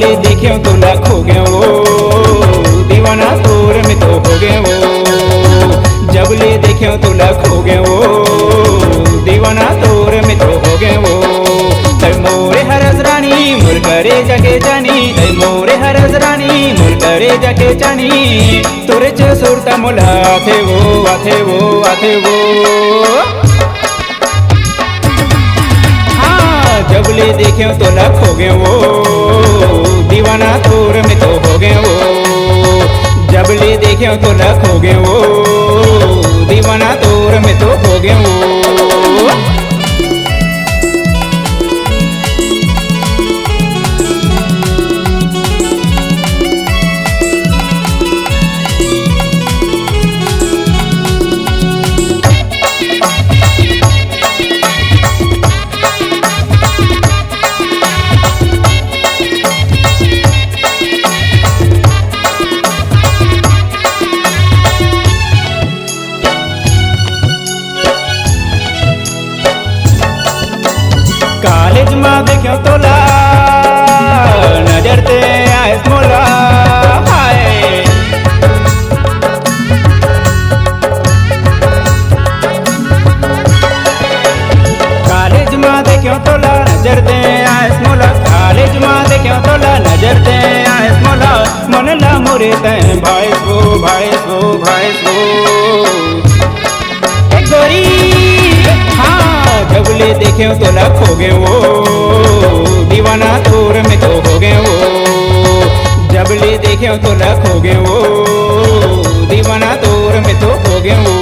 ले देखे तो ना खो गए वो, दीवाना तोर में तो हो गए वो। जब ले देखे तो ना खो गए वो, दीवाना तोर में तो हो गए वो। तै मोरे हरस रानी मोर करे जगे जानी, तै मोरे हरस रानी मोर करे जगे जानी। तोरे च सुरता मोला आथे वो आथे वो आथे वो। जब ले देखे तो ना खो गए वो, दीवाना तोर में तो हो गए वो। जब ले देखे तो ना खो गए वो, दीवाना तोर में तो हो गए वो। कॉलेज में देखो तोला नजर ते आइस मोला हाय। कॉलेज में देखो तोला नजर ते आइस मोला, कॉलेज में देखो तोला नजर ते आइस मोला। मन ला मोरे तय भाई वो भाई वो भाई वो। एक गोरी जब ले देखे तो ना खो गए वो, दीवाना तोर में तो हो गए वो। जब ले देखे तो ना खो गए वो, दीवाना तोर में तो हो गए वो।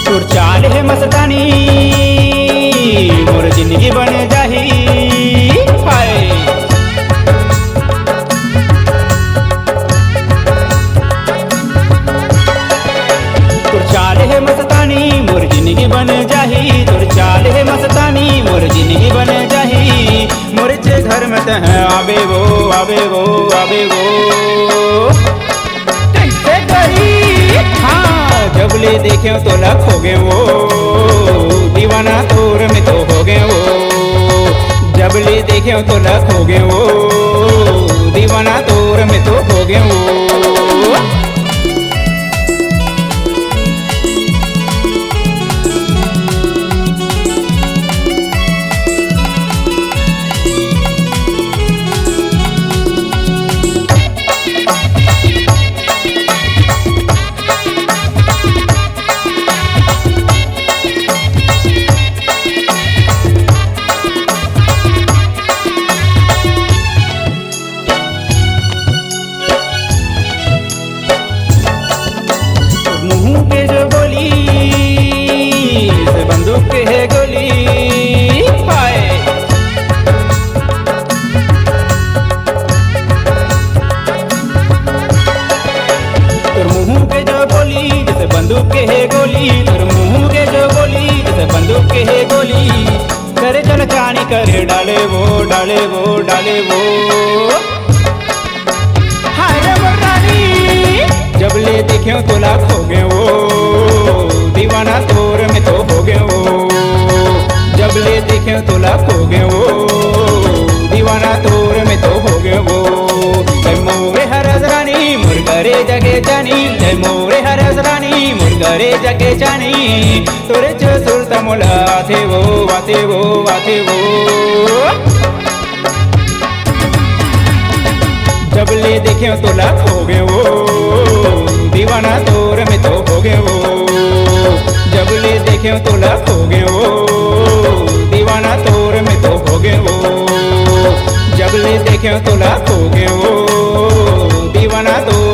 तोर चाल है मस्तानी मोर जिंदगी बन जाही हाय। तोर चाल है मस्तानी मोर जिंदगी बन जाही, तोर चाल है मस्तानी मोर जिंदगी बन जाही। मोर चे घर में तह आवे वो आवे वो आवे वो। कैसे करी जब ले देखे तो ना खो गए वो, दीवाना तोर में तो हो गए वो। जब ले देखे तो ना खो गए वो, दीवाना तोर में तो हो गए वो। बंदूक के है गोली हाय। तोर मुंह के जो बोली जैसे बंदूक के है गोली, तोर मुंह के जो बोली जैसे बंदूक के है गोली। करे चल चाणी करे डाले वो डाले वो डाले वो। हाय रानी जब ले देखे तो ना खो गए वो, दीवाना तोर में तो हो गए वो। जब ले देखे तो ना खो गए वो, दीवाना तोर में तो हो गए वो। तै मोरे हरस रानी मोर करे जगे जानी, तै मोरे हरस रानी मोर करे जगे जानी। तोरे च सुरता मोला आथे वो आथे वो आथे वो। जब ले देखे तो ना खो गए वो, दीवाना तोर में तो हो गए वो। जब ले देखे तो ना खो गए वो, दीवाना तोर में तो हो गए वो। जब ले देखे तो ना खो गए वो, दीवाना तोर